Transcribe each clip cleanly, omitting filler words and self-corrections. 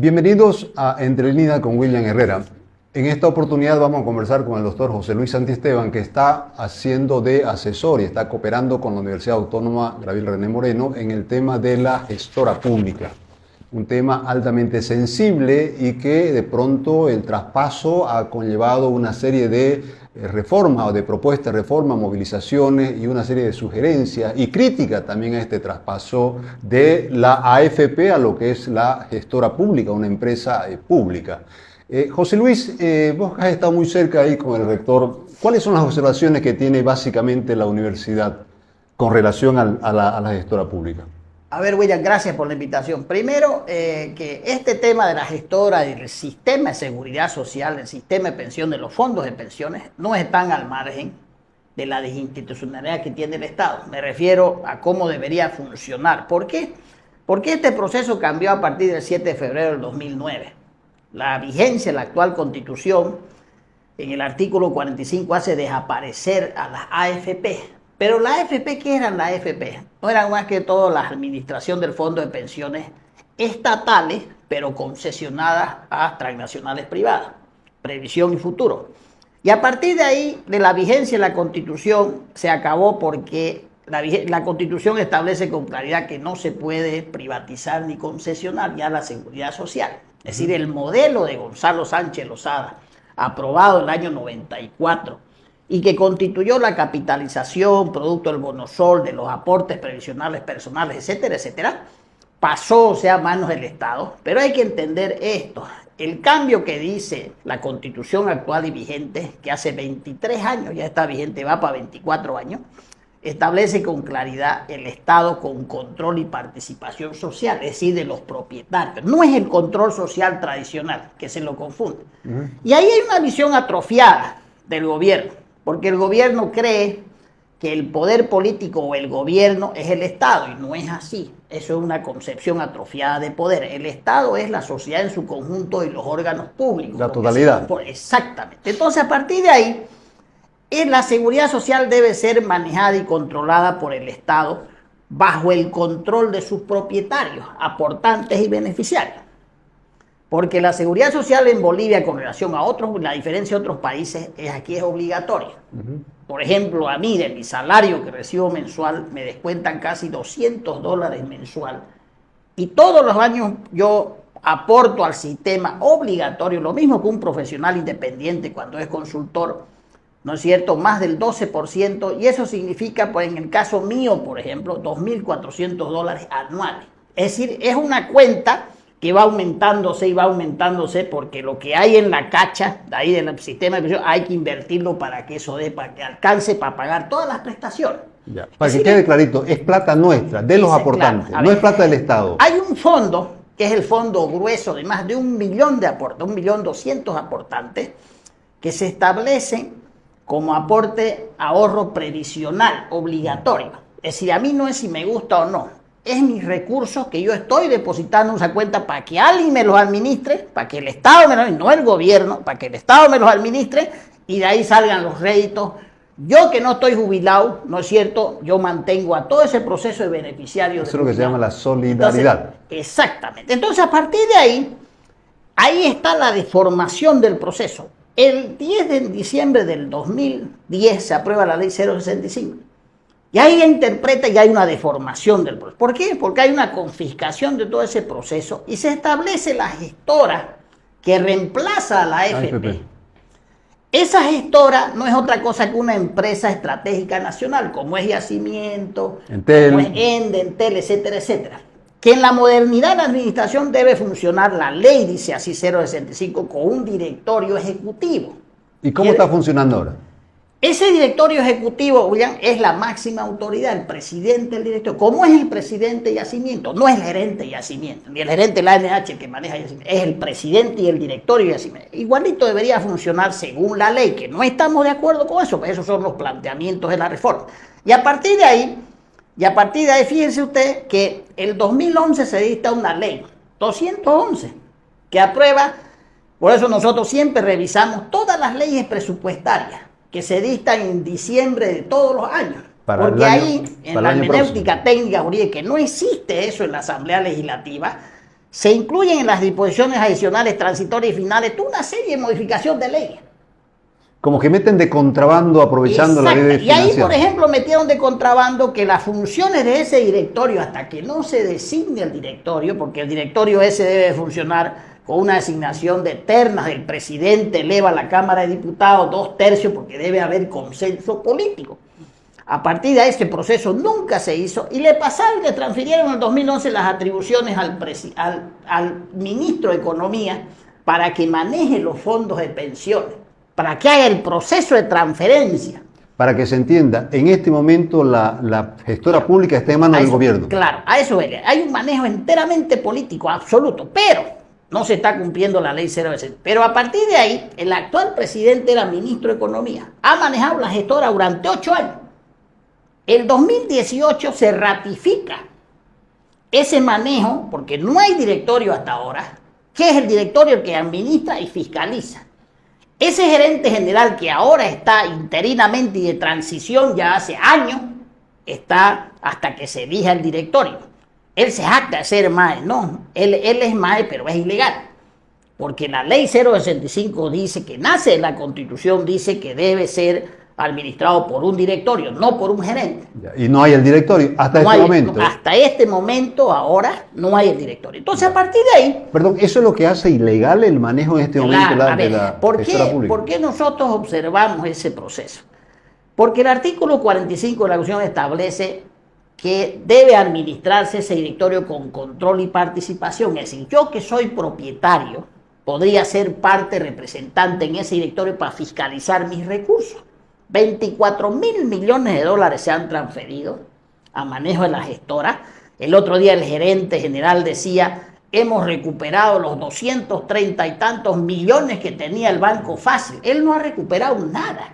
Bienvenidos a Entre Líneas con William Herrera. En esta oportunidad vamos a conversar con el doctor José Luis Santisteban, que está haciendo de asesor y está cooperando con la Universidad Autónoma Gabriel René Moreno en el tema de la gestora pública. Un tema altamente sensible y que de pronto el traspaso ha conllevado una serie de reformas o de propuestas de reforma, movilizaciones y una serie de sugerencias y críticas también a este traspaso de la AFP a lo que es la gestora pública, una empresa pública. José Luis, vos has estado muy cerca ahí con el rector. ¿Cuáles son las observaciones que tiene básicamente la universidad con relación a la gestora pública? A ver, William, gracias por la invitación. Primero, que este tema de la gestora, del sistema de seguridad social, el sistema de pensión, de los fondos de pensiones, no están al margen de la desinstitucionalidad que tiene el Estado. Me refiero a cómo debería funcionar. ¿Por qué? Porque este proceso cambió a partir del 7 de febrero del 2009. La vigencia de la actual Constitución, en el artículo 45, hace desaparecer a las AFP. Pero la AFP, ¿qué eran las AFP? No eran más que todo la administración del fondo de pensiones estatales, pero concesionadas a transnacionales privadas, Previsión y Futuro. Y a partir de ahí, de la vigencia de la Constitución, se acabó porque la Constitución establece con claridad que no se puede privatizar ni concesionar ya la seguridad social. Es decir, el modelo de Gonzalo Sánchez Lozada, aprobado en el año 94, y que constituyó la capitalización, producto del bonosol, de los aportes previsionales personales, etcétera, etcétera, pasó, a manos del Estado. Pero hay que entender esto. El cambio que dice la Constitución actual y vigente, que hace 23 años ya está vigente, va para 24 años, establece con claridad el Estado con control y participación social, es decir, de los propietarios. No es el control social tradicional, que se lo confunde. Y ahí hay una visión atrofiada del gobierno, porque el gobierno cree que el poder político o el gobierno es el Estado, y no es así. Eso es una concepción atrofiada de poder. El Estado es la sociedad en su conjunto y los órganos públicos. La totalidad. Exactamente. Entonces, a partir de ahí, la seguridad social debe ser manejada y controlada por el Estado bajo el control de sus propietarios, aportantes y beneficiarios. Porque la seguridad social en Bolivia, con relación a otros, la diferencia de otros países, aquí es obligatoria. Por ejemplo, a mí, de mi salario que recibo mensual, me descuentan casi $200 mensual. Y todos los años yo aporto al sistema obligatorio, lo mismo que un profesional independiente cuando es consultor, ¿no es cierto?, más del 12%, y eso significa, pues en el caso mío, por ejemplo, $2.400 anuales. Es decir, es una cuenta que va aumentándose y va aumentándose, porque lo que hay en la cacha, de ahí del sistema de pensión, hay que invertirlo para que eso dé, para que alcance para pagar todas las prestaciones. Ya. Para que quede clarito, es plata nuestra, de los aportantes, claro, no es plata del Estado. Hay un fondo, que es el fondo grueso de más de 1 millón de aportantes, 1.200.000 aportantes, que se establecen como aporte ahorro previsional obligatorio. Es decir, a mí no es si me gusta o no, es mis recursos que yo estoy depositando en esa cuenta para que alguien me los administre, para que el Estado me los administre, no el gobierno, para que el Estado me los administre y de ahí salgan los réditos. Yo que no estoy jubilado, ¿no es cierto?, yo mantengo a todo ese proceso de beneficiarios. Eso es lo que se llama la solidaridad. Entonces, exactamente. Entonces, a partir de ahí está la deformación del proceso. El 10 de diciembre del 2010 se aprueba la ley 065. Y ahí interpreta y hay una deformación del proceso. ¿Por qué? Porque hay una confiscación de todo ese proceso y se establece la gestora que reemplaza a la AFP. Esa gestora no es otra cosa que una empresa estratégica nacional, como es Yacimiento, Entel, como es Ende, Entel, etcétera, etcétera. Que en la modernidad de la administración debe funcionar, la ley dice así 065, con un directorio ejecutivo. ¿Y cómo está funcionando ahora? Ese directorio ejecutivo, William, es la máxima autoridad, el presidente del directorio. ¿Cómo es el presidente de Yacimiento? No es el gerente de Yacimiento, ni el gerente de la ANH el que maneja Yacimiento, es el presidente y el directorio de Yacimiento. Igualito debería funcionar según la ley, que no estamos de acuerdo con eso, pero esos son los planteamientos de la reforma. Y a partir de ahí, fíjense usted que el 2011 se dicta una ley, 211, que aprueba, por eso nosotros siempre revisamos todas las leyes presupuestarias que se dictan en diciembre de todos los años. Porque ahí, en la hermenéutica técnica jurídica, que no existe eso en la Asamblea Legislativa, se incluyen en las disposiciones adicionales, transitorias y finales toda una serie de modificaciones de leyes. Como que meten de contrabando aprovechando la ley de financiación. Y ahí, por ejemplo, metieron de contrabando que las funciones de ese directorio, hasta que no se designe el directorio, porque el directorio ese debe funcionar con una designación de ternas del presidente, eleva a la Cámara de Diputados 2/3, porque debe haber consenso político. A partir de ahí, este proceso nunca se hizo y le pasaron, le transfirieron en el 2011 las atribuciones al ministro de Economía para que maneje los fondos de pensiones, para que haga el proceso de transferencia. Para que se entienda, en este momento la gestora pública está en manos del gobierno. Claro, a eso viene. Hay un manejo enteramente político, absoluto, pero no se está cumpliendo la ley 060. Pero a partir de ahí, el actual presidente era ministro de Economía. Ha manejado la gestora durante 8 años. El 2018 se ratifica ese manejo, porque no hay directorio hasta ahora, que es el directorio que administra y fiscaliza. Ese gerente general que ahora está interinamente y de transición ya hace años, está hasta que se elija el directorio. Él se jacta de ser MAE, no, él es MAE, pero es ilegal. Porque la ley 065 dice que nace de la Constitución, dice que debe ser administrado por un directorio, no por un gerente. Y no hay el directorio hasta no este hay, momento. Hasta este momento, ahora, no hay el directorio. Entonces, a partir de ahí... Perdón, ¿eso es lo que hace ilegal el manejo en este momento de la gestora pública? ¿Por qué nosotros observamos ese proceso? Porque el artículo 45 de la Constitución establece que debe administrarse ese directorio con control y participación. Es decir, yo que soy propietario, podría ser parte representante en ese directorio para fiscalizar mis recursos. 24.000 millones de dólares se han transferido a manejo de la gestora. El otro día el gerente general decía, hemos recuperado los 230 y tantos millones que tenía el Banco Fácil. Él no ha recuperado nada,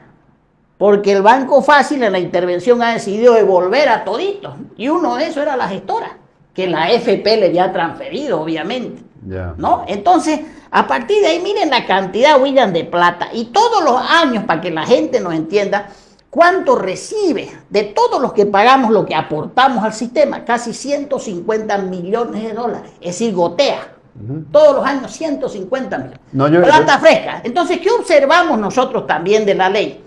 porque el Banco Fácil en la intervención ha decidido devolver a toditos. Y uno de esos era la gestora, que la FP le había transferido, obviamente. Yeah. ¿No? Entonces, a partir de ahí, miren la cantidad, William, de plata. Y todos los años, para que la gente nos entienda, cuánto recibe de todos los que pagamos, lo que aportamos al sistema, casi 150 millones de dólares. Es decir, gotea. Todos los años 150 millones. Plata fresca. Entonces, ¿qué observamos nosotros también de la ley?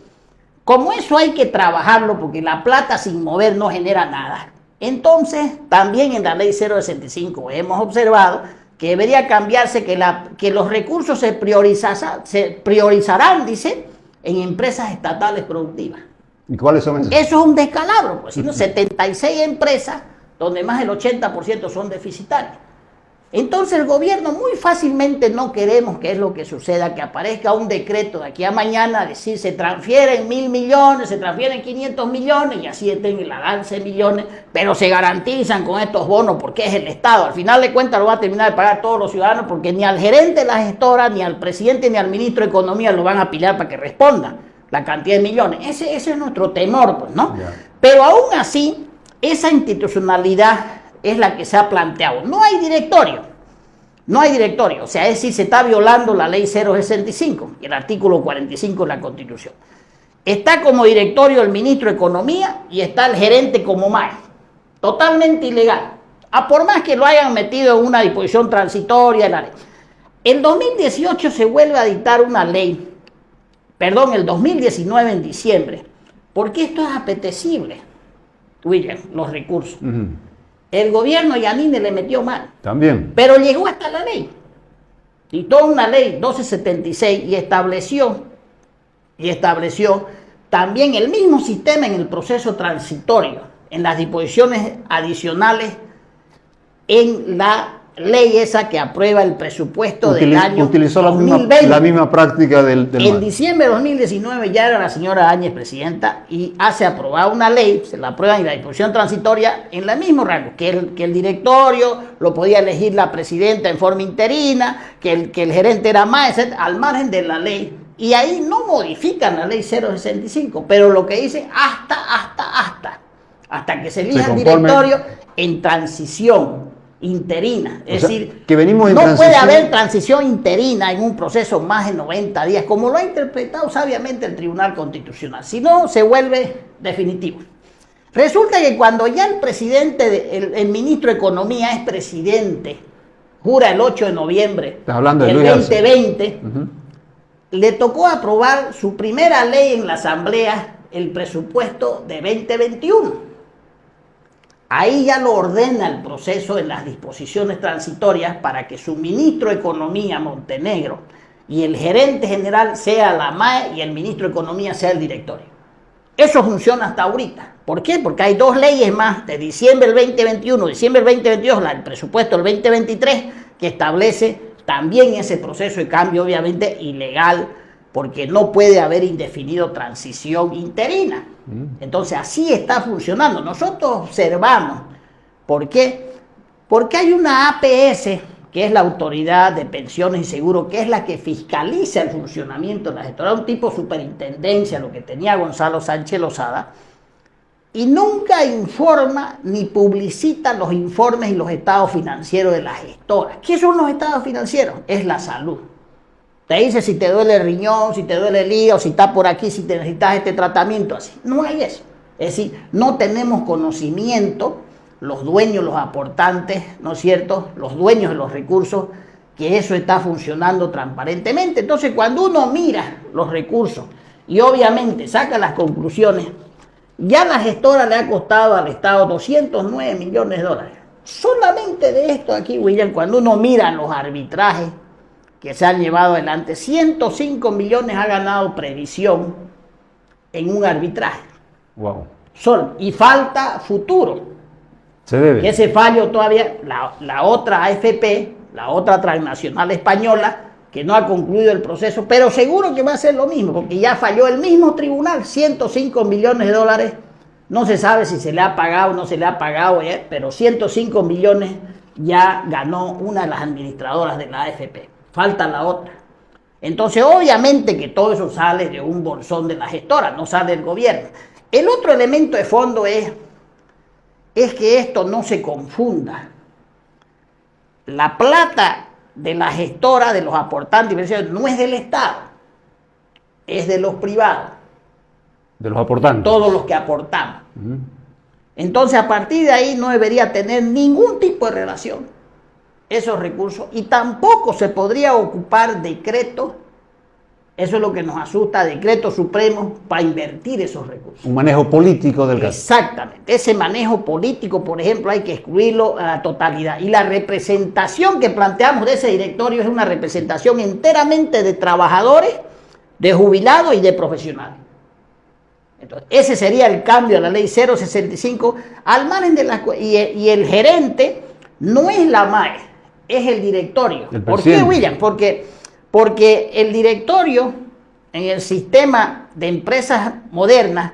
Como eso hay que trabajarlo, porque la plata sin mover no genera nada. Entonces, también en la ley 065 hemos observado que debería cambiarse, que los recursos se priorizarán, dice, en empresas estatales productivas. ¿Y cuáles son esas? Eso es un descalabro, pues, sino 76 empresas donde más del 80% son deficitarias. Entonces el gobierno muy fácilmente no queremos que es lo que suceda, que aparezca un decreto de aquí a mañana, decir se transfieren 1.000 millones, se transfieren 500 millones y así tengan la danza de millones, pero se garantizan con estos bonos porque es el Estado. Al final de cuentas lo va a terminar de pagar todos los ciudadanos porque ni al gerente de la gestora, ni al presidente, ni al ministro de Economía lo van a pilar para que responda la cantidad de millones. Ese es nuestro temor, pues, ¿no? Yeah. Pero aún así, esa institucionalidad es la que se ha planteado. No hay directorio. No hay directorio. O sea, es decir, se está violando la ley 065, el artículo 45 de la Constitución. Está como directorio el ministro de Economía y está el gerente como MAE. Totalmente ilegal. A por más que lo hayan metido en una disposición transitoria. El 2018 se vuelve a dictar una ley. Perdón, el 2019 en diciembre. Porque esto es apetecible, William, los recursos. El gobierno Yanine le metió mal. También. Pero llegó hasta la ley. Dictó una ley 1276 y estableció también el mismo sistema en el proceso transitorio, en las disposiciones adicionales, en la ley esa que aprueba el presupuesto del año utilizó 2020. la misma práctica del En diciembre de 2019 ya era la señora Áñez presidenta y hace aprobada una ley, se la aprueban y la disposición transitoria en el mismo rango, que el directorio lo podía elegir la presidenta en forma interina, que el gerente era más, al margen de la ley. Y ahí no modifican la ley 065, pero lo que dice hasta que se elija el directorio en transición interina, es decir, que venimos en no transición. Puede haber transición interina en un proceso más de 90 días, como lo ha interpretado sabiamente el Tribunal Constitucional, si no se vuelve definitivo. Resulta que cuando ya el presidente, el ministro de Economía es presidente jura el 8 de noviembre Estás hablando de del Luis Arce. 2020, le tocó aprobar su primera ley en la Asamblea, el presupuesto de 2021. Ahí ya lo ordena el proceso en las disposiciones transitorias para que su ministro de Economía, Montenegro, y el gerente general sea la MAE y el ministro de Economía sea el directorio. Eso funciona hasta ahorita. ¿Por qué? Porque hay dos leyes más de diciembre del 2021, diciembre del 2022, el presupuesto del 2023, que establece también ese proceso de cambio, obviamente ilegal, porque no puede haber indefinido transición interina. Entonces así está funcionando. Nosotros observamos. ¿Por qué? Porque hay una APS, que es la Autoridad de Pensiones y Seguros, que es la que fiscaliza el funcionamiento de la gestora, un tipo superintendencia, lo que tenía Gonzalo Sánchez Lozada, y nunca informa ni publicita los informes y los estados financieros de la gestora. ¿Qué son los estados financieros? Es la salud. Te dice si te duele el riñón, si te duele el hígado, si está por aquí, si te necesitas este tratamiento, así. No hay eso. Es decir, no tenemos conocimiento, los dueños, los aportantes, ¿no es cierto?, los dueños de los recursos, que eso está funcionando transparentemente. Entonces, cuando uno mira los recursos y obviamente saca las conclusiones, ya la gestora le ha costado al Estado 209 millones de dólares. Solamente de esto aquí, William, cuando uno mira los arbitrajes que se han llevado adelante, 105 millones ha ganado Previsión en un arbitraje. Wow. Y falta Futuro. Se debe. Que ese fallo todavía, la otra AFP, la otra transnacional española, que no ha concluido el proceso, pero seguro que va a ser lo mismo, porque ya falló el mismo tribunal, 105 millones de dólares, no se sabe si se le ha pagado o no se le ha pagado, pero 105 millones ya ganó una de las administradoras de la AFP, falta la otra. Entonces, obviamente que todo eso sale de un bolsón de la gestora, no sale del gobierno. El otro elemento de fondo es que esto no se confunda. La plata de la gestora, de los aportantes, no es del Estado, es de los privados. De los aportantes. Todos los que aportamos. Entonces, a partir de ahí no debería tener ningún tipo de relación esos recursos y tampoco se podría ocupar decretos. Eso es lo que nos asusta, decretos supremos para invertir esos recursos. Un manejo político del gasto. Exactamente. Ese manejo político, por ejemplo, hay que excluirlo a la totalidad. Y la representación que planteamos de ese directorio es una representación enteramente de trabajadores, de jubilados y de profesionales. Entonces, ese sería el cambio a la ley 065, al margen de y el gerente no es la MAE, es el directorio. ¿Por qué, William? Porque el directorio en el sistema de empresas modernas,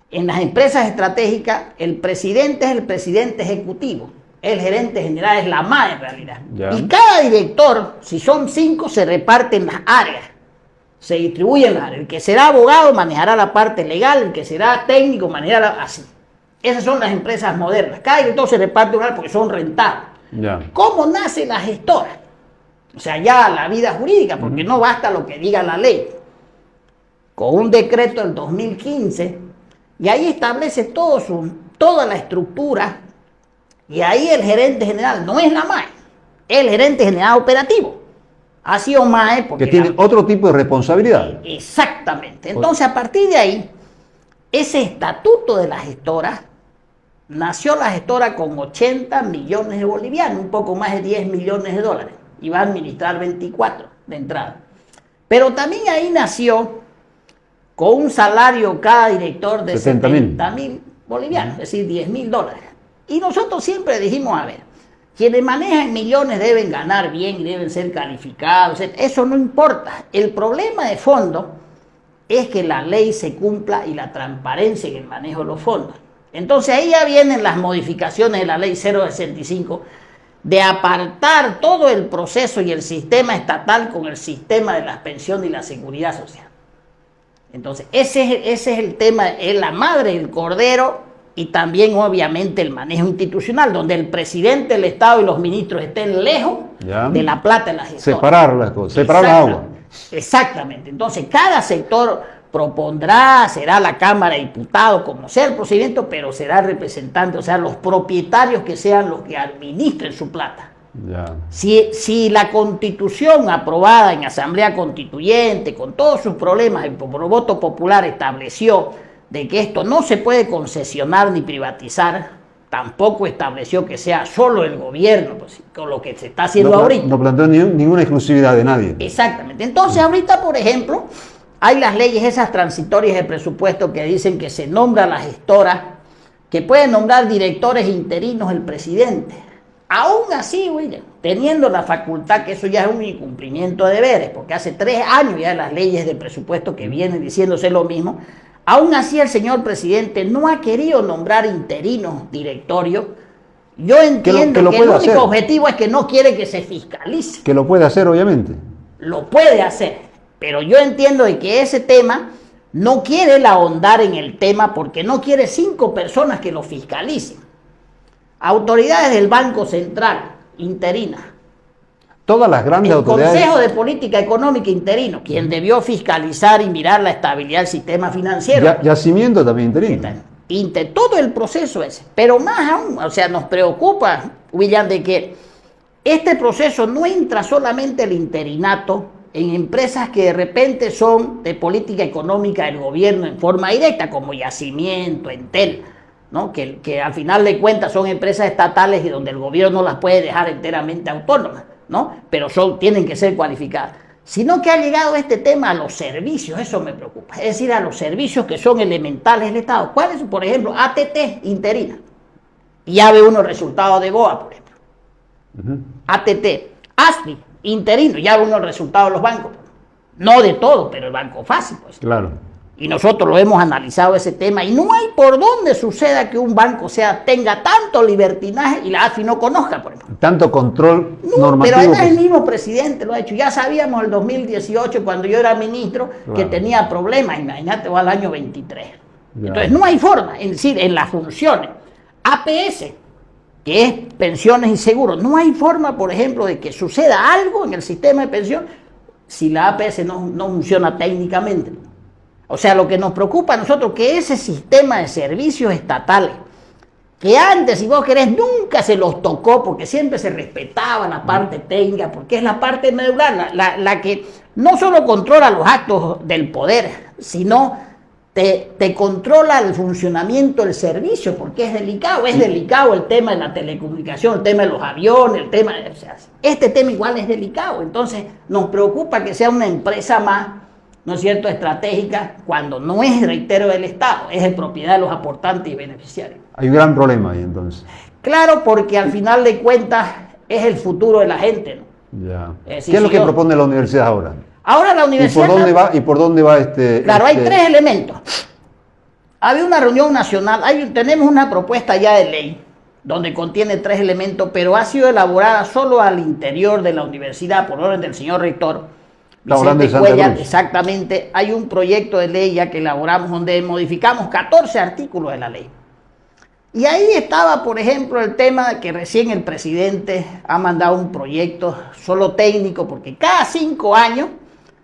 en las empresas estratégicas, el presidente es el presidente ejecutivo, el gerente general es la MAE en realidad. Ya. Y cada director, si son 5, se reparten las áreas, se distribuyen las áreas. El que será abogado manejará la parte legal, el que será técnico manejará así. Esas son las empresas modernas. Cada director se reparte un área porque son rentables. Ya. ¿Cómo nace la gestora? O sea, ya la vida jurídica, porque no basta lo que diga la ley. Con un decreto del 2015, y ahí establece toda la estructura, y ahí el gerente general no es la MAE, es el gerente general operativo. Ha sido MAE porque... Que tiene otro tipo de responsabilidad. Exactamente. Entonces, a partir de ahí, ese estatuto de la gestora, nació la gestora con 80 millones de bolivianos, un poco más de 10 millones de dólares. Y va a administrar 24 de entrada. Pero también ahí nació con un salario cada director de 70.000 bolivianos, es decir, 10.000 dólares. Y nosotros siempre dijimos, a ver, quienes manejan millones deben ganar bien y deben ser calificados, eso no importa. El problema de fondo es que la ley se cumpla y la transparencia en el manejo de los fondos. Entonces ahí ya vienen las modificaciones de la ley 065, de apartar todo el proceso y el sistema estatal con el sistema de las pensiones y la seguridad social. Entonces, ese es el tema, es la madre del cordero y también obviamente el manejo institucional, donde el presidente del Estado y los ministros estén lejos de la plata de la gestora. Separar las cosas, separar la agua. Exactamente. Entonces, cada sector propondrá, será la Cámara de Diputados, como sea el procedimiento, pero será el representante, o sea, los propietarios que sean los que administren su plata. Ya. Si la Constitución aprobada en Asamblea Constituyente, con todos sus problemas y por voto popular, estableció de que esto no se puede concesionar ni privatizar, tampoco estableció que sea solo el gobierno, pues, con lo que se está haciendo ahorita. No planteó ninguna exclusividad de nadie. Exactamente. Entonces ahorita, por ejemplo, hay las leyes esas transitorias de presupuesto que dicen que se nombra a la gestora, que puede nombrar directores interinos el presidente. Aún así, William, teniendo la facultad, que eso ya es un incumplimiento de deberes, porque hace 3 años ya las leyes de presupuesto que vienen diciéndose lo mismo, aún así el señor presidente no ha querido nombrar interinos directorios. Yo entiendo que el único objetivo es que no quiere que se fiscalice. Que lo puede hacer, obviamente. Lo puede hacer, pero yo entiendo de que ese tema no quiere él ahondar en el tema porque no quiere 5 personas que lo fiscalicen. Autoridades del Banco Central, interinas. Todas las grandes autoridades. El Consejo de Política Económica interino, quien debió fiscalizar y mirar la estabilidad del sistema financiero. Yacimiento también interino. Todo el proceso ese. Pero más aún, o sea, nos preocupa, William, de que este proceso no entra solamente el interinato en empresas que de repente son de política económica del gobierno en forma directa, como Yacimiento, Entel, ¿no? Que al final de cuentas son empresas estatales y donde el gobierno no las puede dejar enteramente autónomas, ¿no? Pero tienen que ser cualificadas. Sino que ha llegado este tema a los servicios, eso me preocupa. Es decir, a los servicios que son elementales del Estado. ¿Cuáles? Por ejemplo, ATT, interina. Y ya ve unos resultados de BOA, por ejemplo. ATT, ASFI, interino, ya ve unos resultados de los bancos. No de todo, pero el Banco Fácil, pues. Claro. Y nosotros lo hemos analizado ese tema y no hay por dónde suceda que un banco tenga tanto libertinaje y la AFI no conozca, por ejemplo. Tanto control normativo. Pero además el mismo presidente lo ha hecho. Ya sabíamos el 2018, cuando yo era ministro, que tenía problemas. Imagínate, va al año 23. Ya. Entonces no hay forma, es decir, en las funciones. APS, que es pensiones y seguros, no hay forma, por ejemplo, de que suceda algo en el sistema de pensión si la APS no funciona técnicamente. O sea, lo que nos preocupa a nosotros es que ese sistema de servicios estatales, que antes, si vos querés, nunca se los tocó, porque siempre se respetaba la parte técnica, porque es la parte medular, la que no solo controla los actos del poder, sino te controla el funcionamiento del servicio, porque es delicado el tema de la telecomunicación, el tema de los aviones, o sea, este tema igual es delicado. Entonces nos preocupa que sea una empresa más, ¿no es cierto?, estratégica, cuando no es, reitero, del Estado, es de propiedad de los aportantes y beneficiarios. Hay un gran problema ahí entonces. Claro, porque al final de cuentas es el futuro de la gente, ¿no? Ya. ¿Qué es lo que propone la universidad ahora? Ahora la universidad... ¿Y por dónde va este...? Claro, hay 3 elementos. Había una reunión nacional, tenemos una propuesta ya de ley, donde contiene 3 elementos, pero ha sido elaborada solo al interior de la universidad, por orden del señor rector, Vicente Cuellar. Exactamente. Hay un proyecto de ley ya que elaboramos donde modificamos 14 artículos de la ley. Y ahí estaba, por ejemplo, el tema de que recién el presidente ha mandado un proyecto solo técnico, porque cada 5 años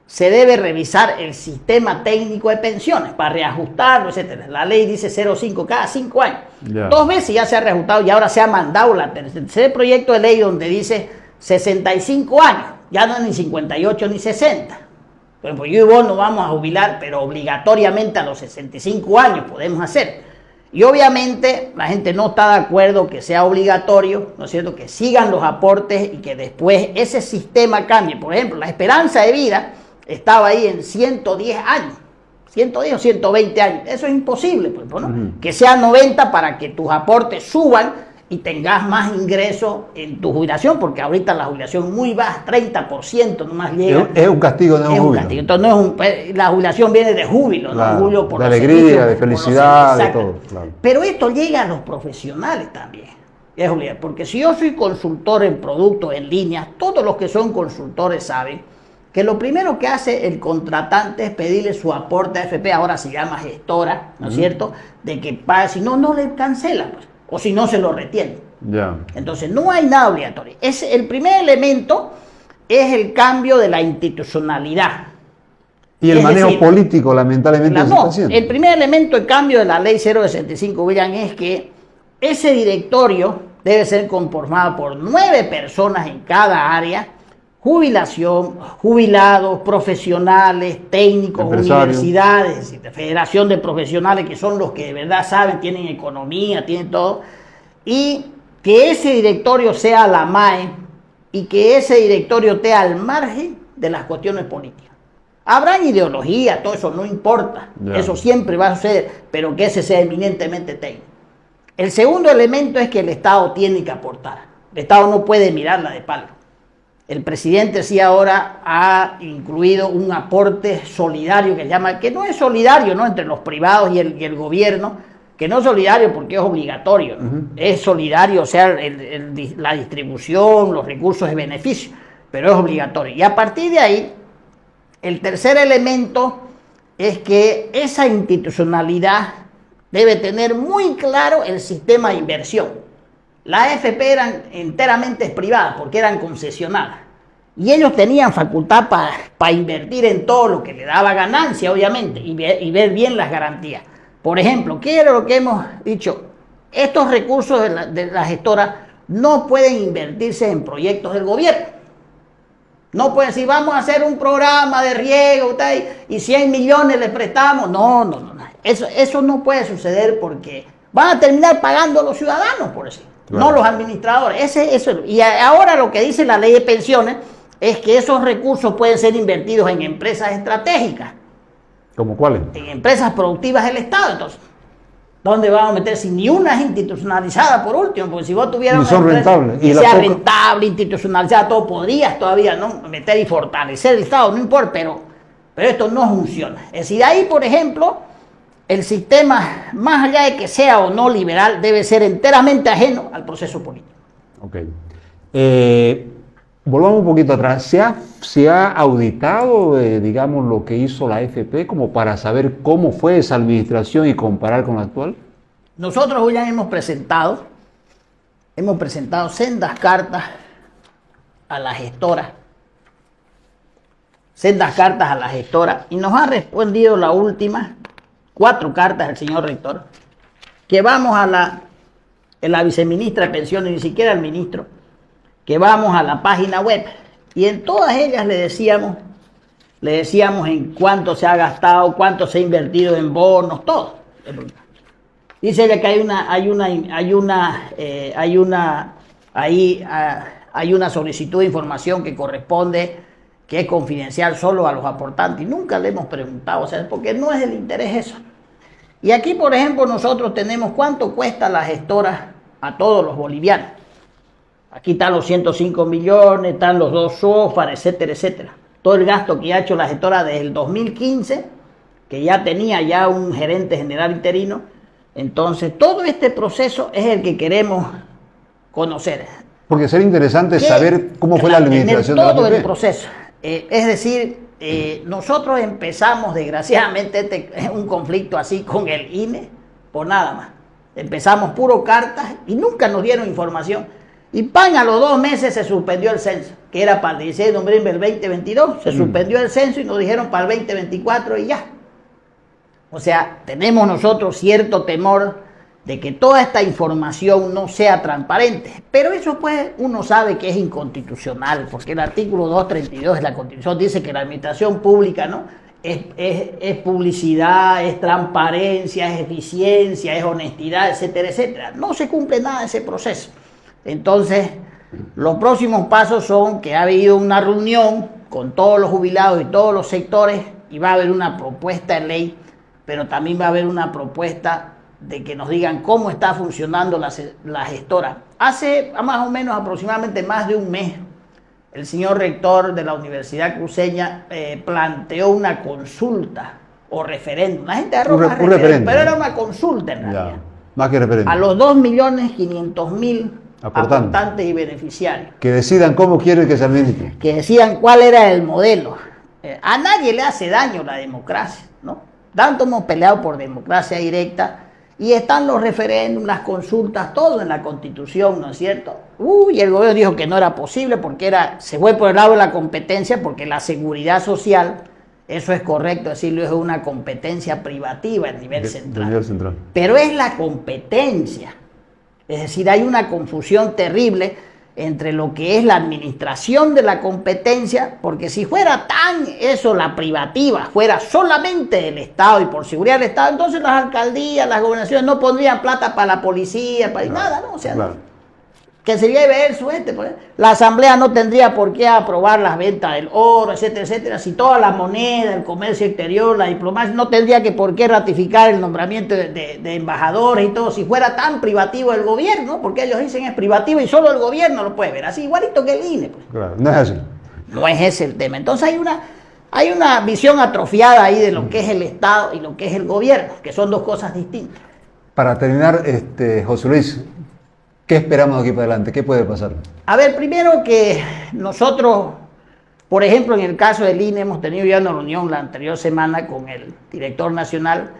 se debe revisar el sistema técnico de pensiones para reajustarlo, etc. La ley dice 0,5 cada 5 años. Yeah. 2 veces ya se ha reajustado y ahora se ha mandado el tercer proyecto de ley donde dice 65 años. Ya no es ni 58 ni 60. Pues yo y vos nos vamos a jubilar, pero obligatoriamente a los 65 años podemos hacer. Y obviamente la gente no está de acuerdo que sea obligatorio, ¿no es cierto?, que sigan los aportes y que después ese sistema cambie. Por ejemplo, la esperanza de vida estaba ahí en 110 años, 110 o 120 años. Eso es imposible, pues, ¿no? Que sea 90 para que tus aportes suban y tengas más ingresos en tu jubilación, porque ahorita la jubilación muy baja, 30% nomás llega. Es un castigo, no es un júbilo. Castigo. Entonces la jubilación viene de júbilo, claro, ¿no? Júbilo por de alegría, de felicidad, de todo. Claro. Pero esto llega a los profesionales también, porque si yo soy consultor en productos en línea, todos los que son consultores saben que lo primero que hace el contratante es pedirle su aporte a AFP, ahora se llama gestora, ¿no es cierto?, de que pague, si no le cancela, pues, o si no se lo retiene. Yeah. Entonces no hay nada obligatorio. El primer elemento es el cambio de la institucionalidad. Y el manejo político, lamentablemente, se está haciendo. El primer elemento de cambio de la ley 065, William, es que ese directorio debe ser conformada por 9 personas en cada área: jubilación, jubilados, profesionales, técnicos, universidades, federación de profesionales, que son los que de verdad saben, tienen economía, tienen todo, y que ese directorio sea la MAE y que ese directorio esté al margen de las cuestiones políticas. Habrán ideología, todo eso no importa, eso siempre va a suceder, pero que ese sea eminentemente técnico. El segundo elemento es que el Estado tiene que aportar. El Estado no puede mirarla de palo. El presidente sí ahora ha incluido un aporte solidario que llama, que no es solidario, ¿no?, entre los privados y el gobierno, que no es solidario porque es obligatorio, ¿no? Es solidario, o sea, la distribución, los recursos de beneficio, pero es obligatorio. Y a partir de ahí, el tercer elemento es que esa institucionalidad debe tener muy claro el sistema de inversión. Las AFP eran enteramente privadas porque eran concesionadas. Y ellos tenían facultad para invertir en todo lo que le daba ganancia, obviamente, y ver bien las garantías. Por ejemplo, ¿qué era lo que hemos dicho? Estos recursos de la gestora no pueden invertirse en proyectos del gobierno. No pueden decir, vamos a hacer un programa de riego y 100 millones le prestamos. No. Eso no puede suceder porque van a terminar pagando los ciudadanos, por eso, claro, no los administradores. Y ahora lo que dice la ley de pensiones es que esos recursos pueden ser invertidos en empresas estratégicas. ¿Cómo cuáles? En empresas productivas del Estado. Entonces, ¿dónde vamos a meter? Si ni una es institucionalizada, por último, porque si vos tuvieras una empresa rentables, que sea rentable, institucionalizada, todo, podrías todavía no meter y fortalecer el Estado, no importa, pero esto no funciona. Es decir, ahí, por ejemplo, el sistema, más allá de que sea o no liberal, debe ser enteramente ajeno al proceso político. Ok. Volvamos un poquito atrás. ¿Se ha auditado, digamos, lo que hizo la AFP como para saber cómo fue esa administración y comparar con la actual? Nosotros hoy ya hemos presentado sendas cartas a la gestora. Y nos ha respondido la última, 4 cartas del señor rector, que vamos a la viceministra de Pensiones, ni siquiera el ministro, que vamos a la página web, y en todas ellas le decíamos en cuánto se ha gastado, cuánto se ha invertido en bonos, todo. Dice ella que hay una solicitud de información que corresponde, que es confidencial solo a los aportantes, y nunca le hemos preguntado, o sea, porque no es del interés eso. Y aquí, por ejemplo, nosotros tenemos cuánto cuesta la gestora a todos los bolivianos. Aquí están los 105 millones, están los 2 sofás, etcétera, etcétera. Todo el gasto que ha hecho la gestora desde el 2015, que ya tenía ya un gerente general interino. Entonces, todo este proceso es el que queremos conocer. Porque sería interesante saber cómo fue la administración de la AFP. Todo el proceso. Es decir, nosotros empezamos, desgraciadamente, un conflicto así con el INE, por nada más. Empezamos puro cartas y nunca nos dieron información. Y a los 2 meses se suspendió el censo, que era para el 16 de noviembre del 2022. Se suspendió el censo y nos dijeron para el 2024 y ya. O sea, tenemos nosotros cierto temor de que toda esta información no sea transparente. Pero eso pues uno sabe que es inconstitucional, porque el artículo 232 de la Constitución dice que la administración pública, ¿no?, es publicidad, es transparencia, es eficiencia, es honestidad, etcétera, etcétera. No se cumple nada de ese proceso. Entonces, los próximos pasos son que ha habido una reunión con todos los jubilados y todos los sectores y va a haber una propuesta de ley, pero también va a haber una propuesta de que nos digan cómo está funcionando la gestora. Hace más o menos aproximadamente más de un mes, el señor rector de la Universidad Cruceña planteó una consulta o referéndum. La gente arroja referéndum, pero era una consulta en realidad. Más que referéndum. A los 2.500.000 aportantes y beneficiarios. Que decidan cómo quieren que se administre. Que decidan cuál era el modelo. A nadie le hace daño la democracia, ¿no? Tanto hemos peleado por democracia directa y están los referéndums, las consultas, todo en la Constitución, ¿no es cierto? Y el gobierno dijo que no era posible porque se fue por el lado de la competencia, porque la seguridad social, eso es correcto decirlo, es una competencia privativa a nivel central. Nivel central. Pero es la competencia. Es decir, hay una confusión terrible entre lo que es la administración de la competencia, porque si fuera tan eso, la privativa, fuera solamente del Estado y por seguridad del Estado, entonces las alcaldías, las gobernaciones no pondrían plata para la policía, para nada, ¿no? O sea, que se lleve el suerte. La asamblea no tendría por qué aprobar las ventas del oro, etcétera, etcétera. Si toda la moneda, el comercio exterior, la diplomacia, no tendría que por qué ratificar el nombramiento de embajadores y todo, si fuera tan privativo el gobierno, porque ellos dicen es privativo y solo el gobierno lo puede ver, así igualito que el INE. Pues. Claro, no es así. No es ese el tema. Entonces hay una visión atrofiada ahí de lo que es el Estado y lo que es el gobierno, que son dos cosas distintas. Para terminar, José Luis, ¿qué esperamos de aquí para adelante? ¿Qué puede pasar? A ver, primero que nosotros, por ejemplo, en el caso del INE, hemos tenido ya una reunión la anterior semana con el director nacional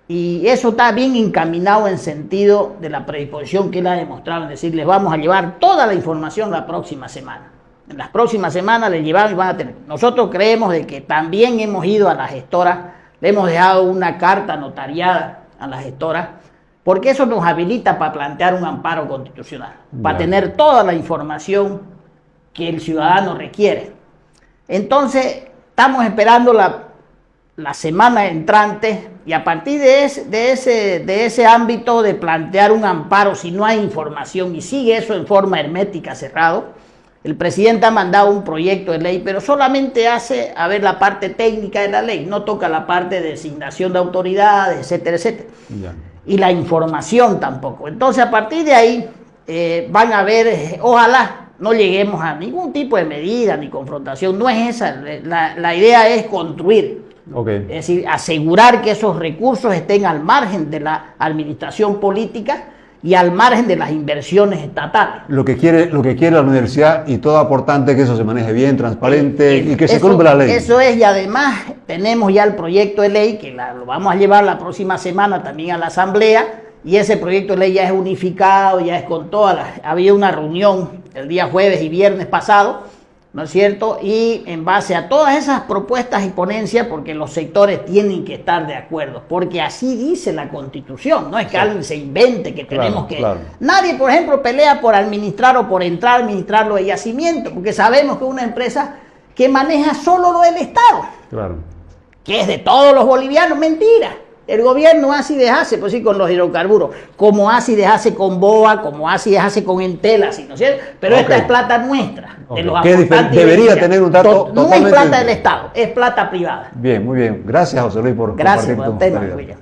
y eso está bien encaminado en sentido de la predisposición que él ha demostrado, es decir, les vamos a llevar toda la información la próxima semana. En las próximas semanas les llevamos y van a tener. Nosotros creemos de que también hemos ido a la gestora, le hemos dejado una carta notariada a la gestora, porque eso nos habilita para plantear un amparo constitucional, para tener toda la información que el ciudadano requiere. Entonces, estamos esperando la semana entrante y a partir de ese ámbito de plantear un amparo si no hay información y sigue eso en forma hermética, cerrado, el presidente ha mandado un proyecto de ley, pero solamente hace a ver la parte técnica de la ley, no toca la parte de designación de autoridades, etcétera, etcétera. Ya. Y la información tampoco. Entonces, a partir de ahí, van a ver, ojalá no lleguemos a ningún tipo de medida ni confrontación. No es esa. La idea es construir. Okay. Es decir, asegurar que esos recursos estén al margen de la administración política y al margen de las inversiones estatales. Lo que quiere la universidad y todo aportante que eso se maneje bien, transparente y que se cumpla la ley. Eso es, y además tenemos ya el proyecto de ley que lo vamos a llevar la próxima semana también a la asamblea y ese proyecto de ley ya es unificado, ya es con todas las... Había una reunión el día jueves y viernes pasado, ¿no es cierto? Y en base a todas esas propuestas y ponencias, porque los sectores tienen que estar de acuerdo, porque así dice la Constitución, no es que alguien se invente que tenemos que... Claro. Nadie, por ejemplo, pelea por administrar o por entrar a administrar lo de yacimiento, porque sabemos que es una empresa que maneja solo lo del Estado, claro, que es de todos los bolivianos, mentira. El gobierno hace y deshace, pues sí, con los hidrocarburos, como hace y deshace con BOA, como hace y deshace con Entel, ¿sí, no es cierto? Pero esta es plata nuestra, de los aportantes. Debería tener un dato no es plata del Estado, es plata privada. Bien, muy bien. Gracias, José Luis, por compartir tu experiencia.